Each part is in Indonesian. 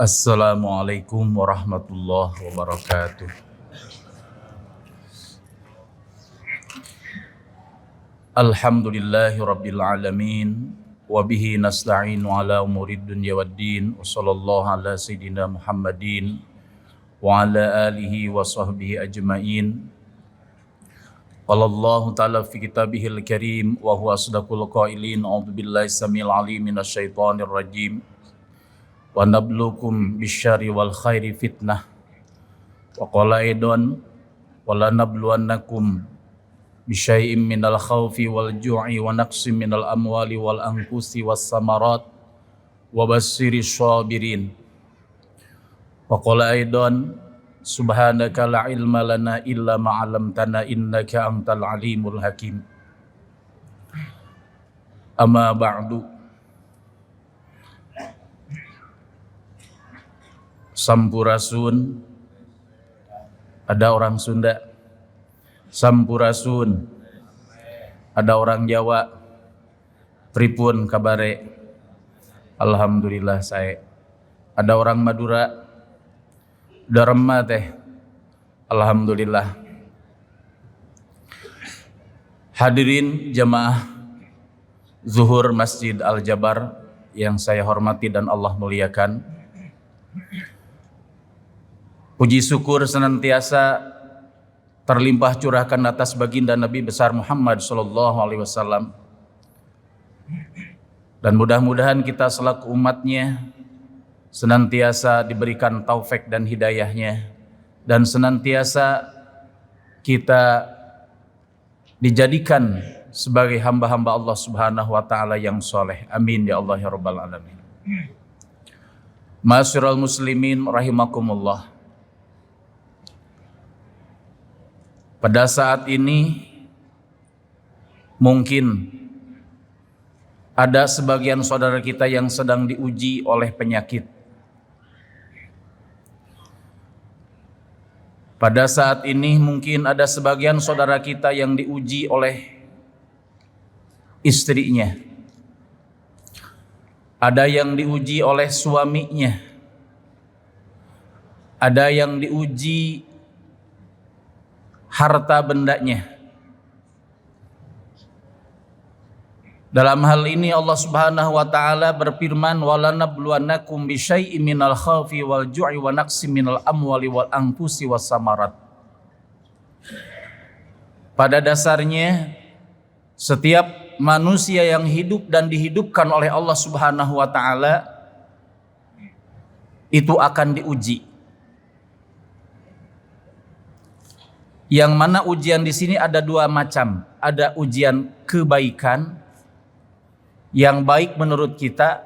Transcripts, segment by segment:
Assalamualaikum warahmatullahi wabarakatuh. Alhamdulillahi rabbil alamin. Wabihi nasta'inu ala umurid dunya waddin. Wa sallallahu ala sayyidina Muhammadin wa ala alihi wa sahbihi ajma'in. Qala Allah ta'ala fi kitabihil karim wa huwa asdaqul qailin. A'udzu billahi samil alim minasyaitonir rajim. Wa nabluukum bisyarri wal khairi fitnah. Wa qala aidan wala nabluwannakum bisyai'im minal khawfi wal ju'i wa naqsim minal amwali wal anfusi was samarat wa basyirish shabirin. Wa qala aidan subhanaka la ilma lana illa ma 'allamtana innaka antal alimul hakim. Amma ba'du. Sampurasun, ada orang Sunda. Sampurasun, ada orang Jawa. Pripun kabare? Alhamdulillah saya. Ada orang Madura. Darma teh. Alhamdulillah. Hadirin jamaah Zuhur Masjid Al-Jabar yang saya hormati dan Allah muliakan. Puji syukur senantiasa terlimpah curahkan atas baginda Nabi besar Muhammad sallallahu alaihi wasallam. Dan mudah-mudahan kita selaku umatnya senantiasa diberikan taufik dan hidayahnya, dan senantiasa kita dijadikan sebagai hamba-hamba Allah Subhanahu wa taala yang soleh. Amin ya Allah ya rabbal alamin. Ma'asyiral muslimin rahimakumullah. Pada saat ini mungkin ada sebagian saudara kita yang sedang diuji oleh penyakit. Pada saat ini mungkin ada sebagian saudara kita yang diuji oleh istrinya. Ada yang diuji oleh suaminya. Ada yang diuji harta bendanya. Dalam hal ini Allah Subhanahu wa taala berfirman, "Walanabluwannakum bisyai'im minal khaufi wal ju'i wa naqsim minal amwali wal anfusi was samarat." Pada dasarnya setiap manusia yang hidup dan dihidupkan oleh Allah Subhanahu wa taala itu akan diuji. Yang mana ujian di sini ada dua macam. Ada ujian kebaikan yang baik menurut kita,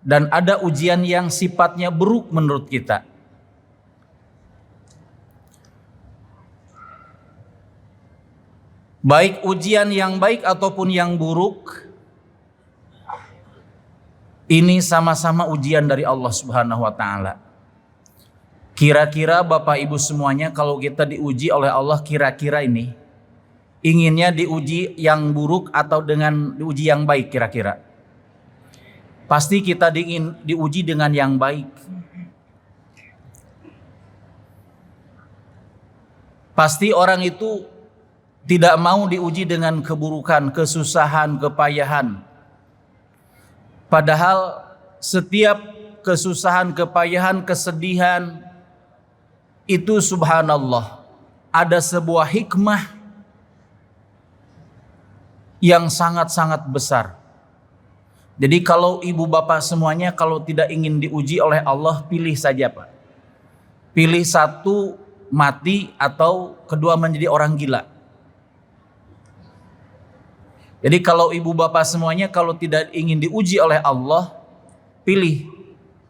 dan ada ujian yang sifatnya buruk menurut kita. Baik ujian yang baik ataupun yang buruk, ini sama-sama ujian dari Allah Subhanahu wa taala. Kira-kira Bapak Ibu semuanya, kalau kita diuji oleh Allah, kira-kira ini inginnya diuji yang buruk atau dengan diuji yang baik kira-kira? Pasti kita ingin diuji dengan yang baik. Pasti orang itu tidak mau diuji dengan keburukan, kesusahan, kepayahan. Padahal setiap kesusahan, kepayahan, kesedihan itu subhanallah ada sebuah hikmah yang sangat-sangat besar. Jadi kalau ibu bapak semuanya, kalau tidak ingin diuji oleh Allah, pilih saja Pak. Pilih satu, mati, atau kedua menjadi orang gila. Jadi kalau ibu bapak semuanya, kalau tidak ingin diuji oleh Allah, pilih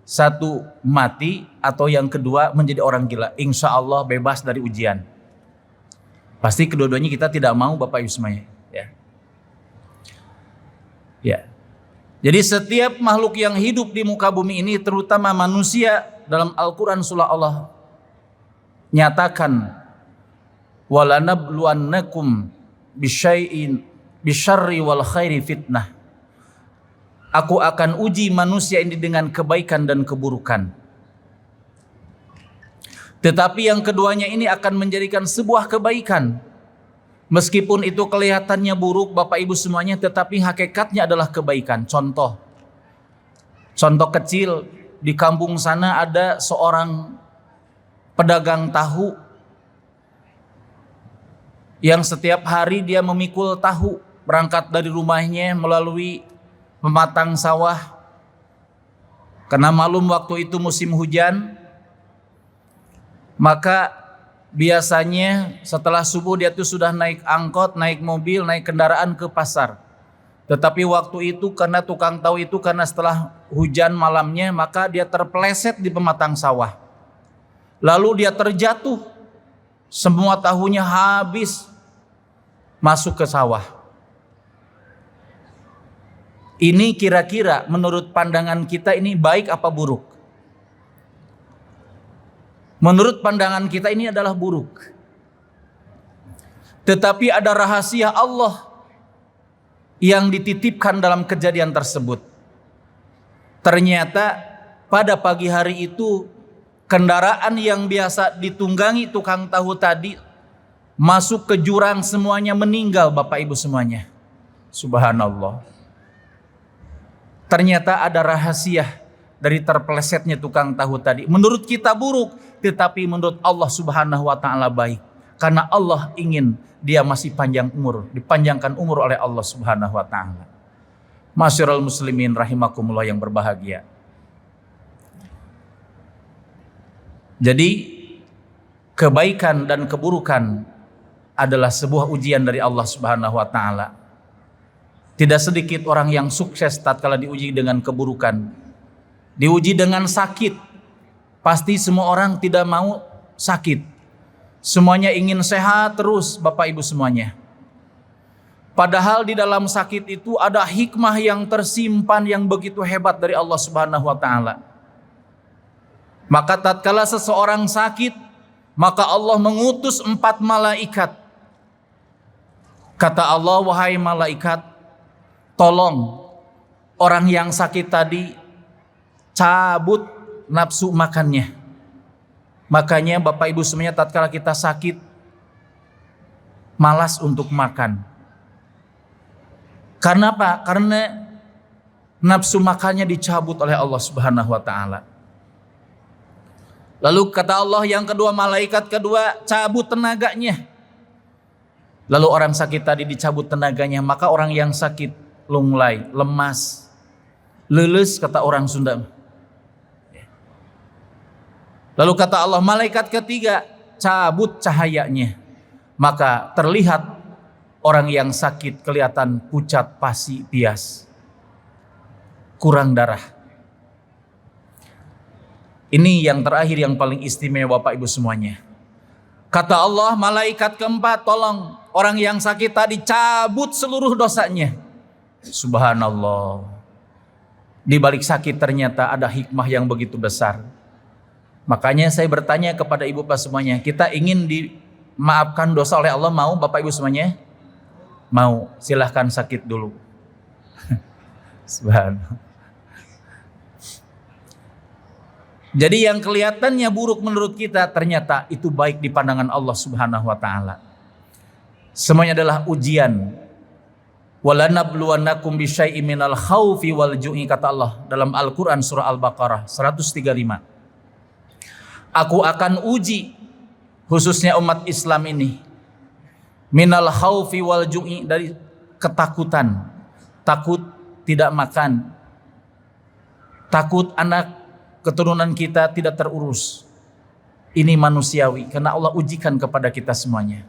satu, mati, atau yang kedua menjadi orang gila. Insya Allah bebas dari ujian. Pasti kedua-duanya kita tidak mau Bapak Ibu semuanya. Ya. Jadi setiap makhluk yang hidup di muka bumi ini, terutama manusia, dalam Al-Quran surah Allah nyatakan, walanabluwannakum bisyai'in bisyarri wal khairi fitnah. Aku akan uji manusia ini dengan kebaikan dan keburukan. Tetapi yang keduanya ini akan menjadikan sebuah kebaikan. Meskipun itu kelihatannya buruk Bapak Ibu semuanya, tetapi hakikatnya adalah kebaikan. Contoh kecil, di kampung sana ada seorang pedagang tahu yang setiap hari dia memikul tahu, berangkat dari rumahnya melalui pematang sawah. Karena malum waktu itu musim hujan, maka biasanya setelah subuh dia tuh sudah naik angkot, naik mobil, naik kendaraan ke pasar. Tetapi waktu itu karena tukang tahu itu karena setelah hujan malamnya, maka dia terpeleset di pematang sawah. Lalu dia terjatuh, semua tahunya habis masuk ke sawah. Ini kira-kira menurut pandangan kita ini baik apa buruk? Menurut pandangan kita ini adalah buruk. Tetapi ada rahasia Allah yang dititipkan dalam kejadian tersebut. Ternyata pada pagi hari itu kendaraan yang biasa ditunggangi tukang tahu tadi masuk ke jurang, semuanya meninggal Bapak Ibu semuanya. Subhanallah. Ternyata ada rahasia dari terpelesetnya tukang tahu tadi. Menurut kita buruk, tetapi menurut Allah Subhanahu wa taala baik. Karena Allah ingin dia masih panjang umur, dipanjangkan umur oleh Allah Subhanahu wa taala. Masyarul muslimin rahimakumullah yang berbahagia. Jadi kebaikan dan keburukan adalah sebuah ujian dari Allah Subhanahu wa taala. Tidak sedikit orang yang sukses tatkala diuji dengan keburukan. Diuji dengan sakit. Pasti semua orang tidak mau sakit. Semuanya ingin sehat terus Bapak Ibu semuanya. Padahal di dalam sakit itu ada hikmah yang tersimpan yang begitu hebat dari Allah Subhanahu wa taala. Maka tatkala seseorang sakit, maka Allah mengutus 4 malaikat. Kata Allah, wahai malaikat, tolong orang yang sakit tadi cabut nafsu makannya. Makanya Bapak Ibu semuanya tatkala kita sakit malas untuk makan. Karena apa? Karena nafsu makannya dicabut oleh Allah Subhanahu wa taala. Lalu kata Allah yang kedua, malaikat kedua cabut tenaganya. Lalu orang sakit tadi dicabut tenaganya, maka orang yang sakit lunglai, lemas, leles kata orang Sunda. Lalu kata Allah, malaikat ketiga cabut cahayanya, maka terlihat orang yang sakit kelihatan pucat pasi pias, kurang darah. Ini yang terakhir yang paling istimewa Bapak Ibu semuanya. Kata Allah, malaikat keempat, tolong orang yang sakit tadi cabut seluruh dosanya. Subhanallah. Di balik sakit ternyata ada hikmah yang begitu besar. Makanya saya bertanya kepada ibu bapak semuanya, kita ingin dimaafkan dosa oleh Allah, mau Bapak Ibu semuanya? Mau, silahkan sakit dulu. Subhanallah. Jadi yang kelihatannya buruk menurut kita ternyata itu baik di pandangan Allah Subhanahu wa taala. Semuanya adalah ujian. Walanabluwannakum bisyai'im minal khaufi wal ju'i, kata Allah dalam Al-Qur'an surah Al-Baqarah 135. Aku akan uji khususnya umat Islam ini minal khaufi wal ju'i, dari ketakutan, takut tidak makan, takut anak keturunan kita tidak terurus. Ini manusiawi karena Allah ujikan kepada kita semuanya.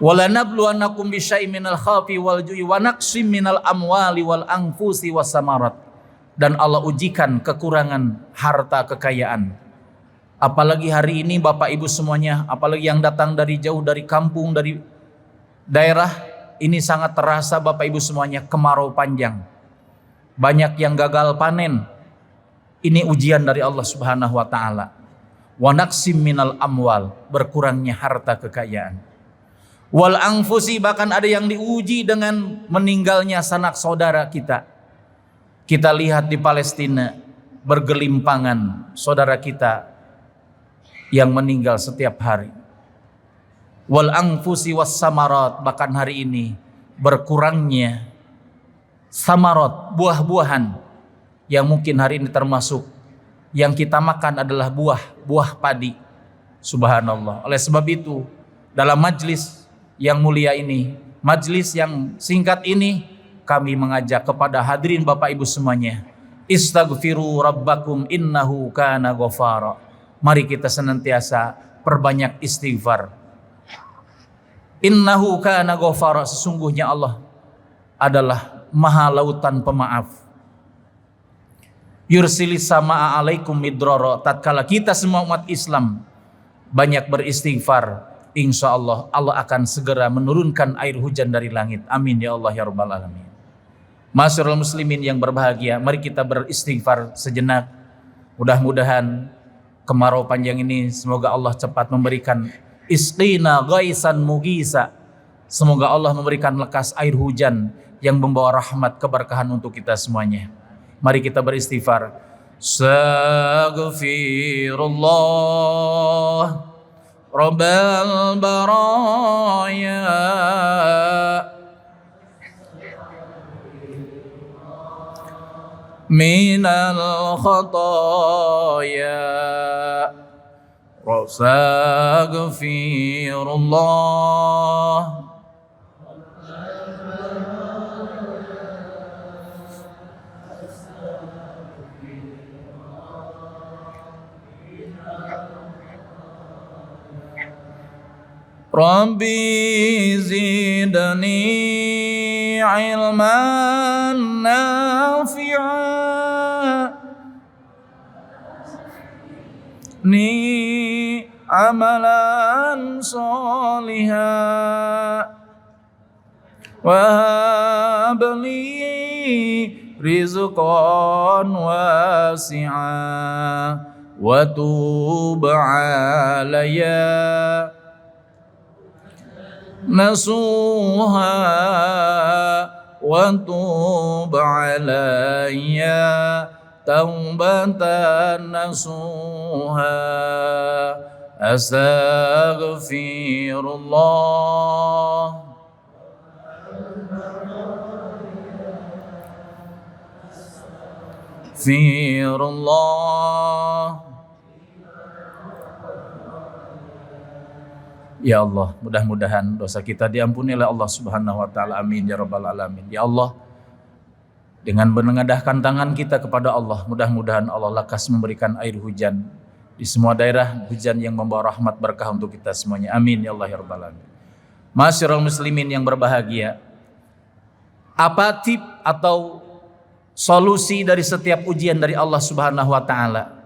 Walanabluwannakum bisyai'im minal khaufi wal ju'i wa naqsim minal amwali wal anfusi was samarat. Dan Allah ujikan kekurangan harta kekayaan. Apalagi hari ini Bapak Ibu semuanya, apalagi yang datang dari jauh, dari kampung, dari daerah, ini sangat terasa Bapak Ibu semuanya, kemarau panjang. Banyak yang gagal panen. Ini ujian dari Allah Subhanahu wa taala. Wa naqsim minal amwal, berkurangnya harta kekayaan. Wal anfusi, bahkan ada yang diuji dengan meninggalnya sanak saudara kita. Kita lihat di Palestina, bergelimpangan saudara kita yang meninggal setiap hari. Wal anfusi was samarat, bahkan hari ini berkurangnya samarat, buah-buahan yang mungkin hari ini termasuk yang kita makan adalah buah padi. Subhanallah. Oleh sebab itu, dalam majlis yang mulia ini, majlis yang singkat ini, kami mengajak kepada hadirin Bapak Ibu semuanya, istaghfiru rabbakum innahu kana ghafara. Mari kita senantiasa perbanyak istighfar. Innahu kana ghafara, sesungguhnya Allah adalah Maha Lautan Pemaaf. Yursilis samaa alaikum midrara, tatkala kita semua umat Islam banyak beristighfar, insya Allah Allah akan segera menurunkan air hujan dari langit. Amin ya Allah ya Rabbal Alamin. Masyarul muslimin yang berbahagia, mari kita beristighfar sejenak. Mudah-mudahan kemarau panjang ini semoga Allah cepat memberikan isqina ghaisan mugisa. Semoga Allah memberikan lekas air hujan yang membawa rahmat keberkahan untuk kita semuanya. Mari kita beristighfar. Astaghfirullah Rabbal baraya minal khataya. Astaghfirullah Rabbi zidni ilman nafi'a ni amalan soliha wa habli rizqan wasi'a wa tub alayya nasuha wa tub alayya taubatan nasuha. Astaghfirullah Astaghfirullah. Ya Allah, mudah-mudahan dosa kita diampuni oleh Allah Subhanahu wa taala. Amin ya rabbal alamin. Ya Allah, dengan menengadahkan tangan kita kepada Allah, mudah-mudahan Allah lekas memberikan air hujan di semua daerah, hujan yang membawa rahmat berkah untuk kita semuanya. Amin ya Allah ya rabbal alamin. Masyarul muslimin yang berbahagia, apa tip atau solusi dari setiap ujian dari Allah Subhanahu wa taala?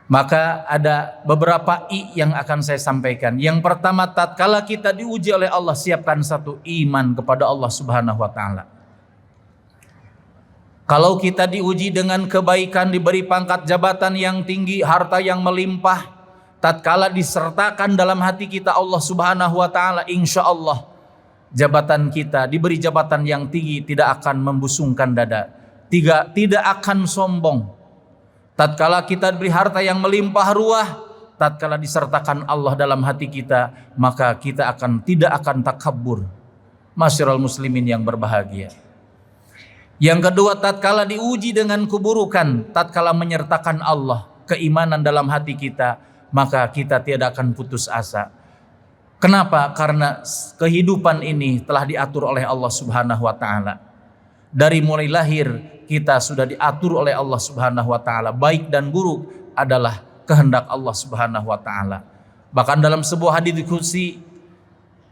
Maka ada beberapa yang akan saya sampaikan. Yang pertama, tatkala kita diuji oleh Allah, siapkan satu iman kepada Allah Subhanahu wa taala. Kalau kita diuji dengan kebaikan, diberi pangkat jabatan yang tinggi, harta yang melimpah, tatkala disertakan dalam hati kita Allah Subhanahu wa taala, insya Allah jabatan kita diberi jabatan yang tinggi tidak akan membusungkan dada, tidak akan sombong. Tatkala kita diberi harta yang melimpah ruah, tatkala disertakan Allah dalam hati kita, maka kita tidak akan takabur. Masyarul muslimin yang berbahagia. Yang kedua, tatkala diuji dengan keburukan, tatkala menyertakan Allah, keimanan dalam hati kita, maka kita tidak akan putus asa. Kenapa? Karena kehidupan ini telah diatur oleh Allah Subhanahu wa taala. Dari mulai lahir kita sudah diatur oleh Allah Subhanahu wa taala. Baik dan buruk adalah kehendak Allah Subhanahu wa taala. Bahkan dalam sebuah hadits qudsi,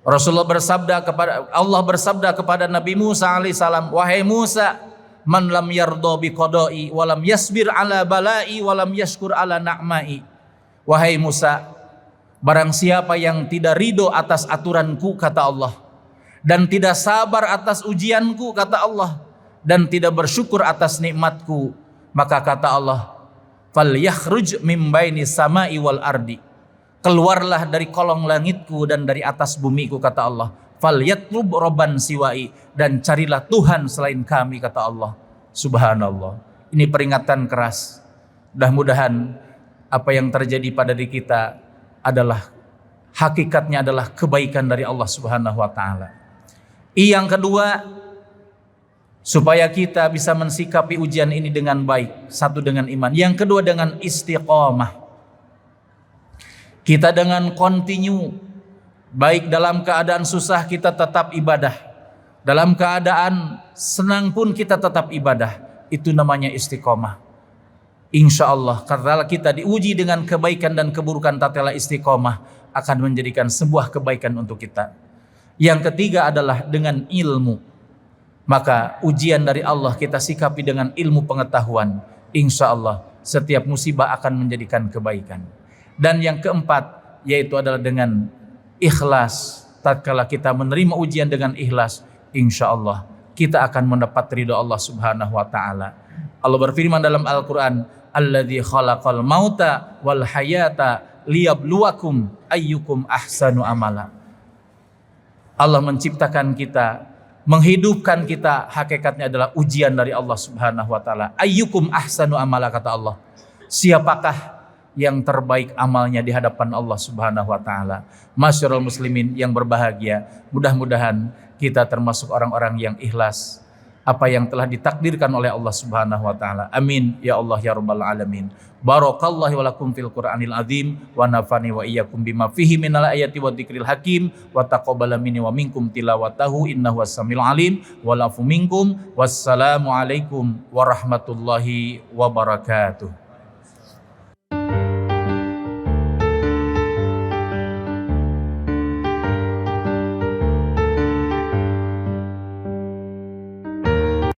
Allah bersabda kepada Nabi Musa alaihissalam, wahai Musa, man lam yardha bi qada'i wa lam yasbir ala bala'i wa lam yashkur ala na'mai. Wahai Musa, barang siapa yang tidak ridho atas aturanku, kata Allah, dan tidak sabar atas ujianku, kata Allah, dan tidak bersyukur atas nikmatku, maka kata Allah, falyakhruj min baini sama'i wal ardi, keluarlah dari kolong langitku dan dari atas bumiku, kata Allah, falyatlub robban siwai, dan carilah Tuhan selain kami, kata Allah. Subhanallah. Ini peringatan keras. Mudah-mudahan apa yang terjadi pada diri kita adalah hakikatnya adalah kebaikan dari Allah Subhanahu wa taala. Yang kedua, supaya kita bisa mensikapi ujian ini dengan baik. Satu, dengan iman. Yang kedua, dengan istiqomah. Kita dengan continue, baik dalam keadaan susah kita tetap ibadah, dalam keadaan senang pun kita tetap ibadah. Itu namanya istiqomah. Insya Allah, karena kita diuji dengan kebaikan dan keburukan, tatkala istiqomah akan menjadikan sebuah kebaikan untuk kita. Yang ketiga adalah dengan ilmu. Maka ujian dari Allah kita sikapi dengan ilmu pengetahuan. Insya Allah setiap musibah akan menjadikan kebaikan. Dan yang keempat yaitu adalah dengan ikhlas. Tatkala kita menerima ujian dengan ikhlas, insya Allah kita akan mendapat ridha Allah Subhanahu wa taala. Allah berfirman dalam Al-Quran, alladzi khalaqal mauta wal hayata liyabluwakum ayyukum ahsanu amala. Allah menciptakan kita, menghidupkan kita, hakikatnya adalah ujian dari Allah Subhanahu wa taala. Ayyukum ahsanu amala, kata Allah. Siapakah yang terbaik amalnya di hadapan Allah Subhanahu wa taala? Masyarul muslimin yang berbahagia, mudah-mudahan kita termasuk orang-orang yang ikhlas apa yang telah ditakdirkan oleh Allah Subhanahu wa taala. Amin ya Allah ya rabbal alamin. Barakallahu wa lakum fil Qur'anil azim wa nafani wa iyyakum bima fihi minal ayati wa dzikril hakim wa taqabbala minni wa minkum tilawatahu innahu was-samiul alim wa lafu minkum. Wassalamu alaikum warahmatullahi wabarakatuh.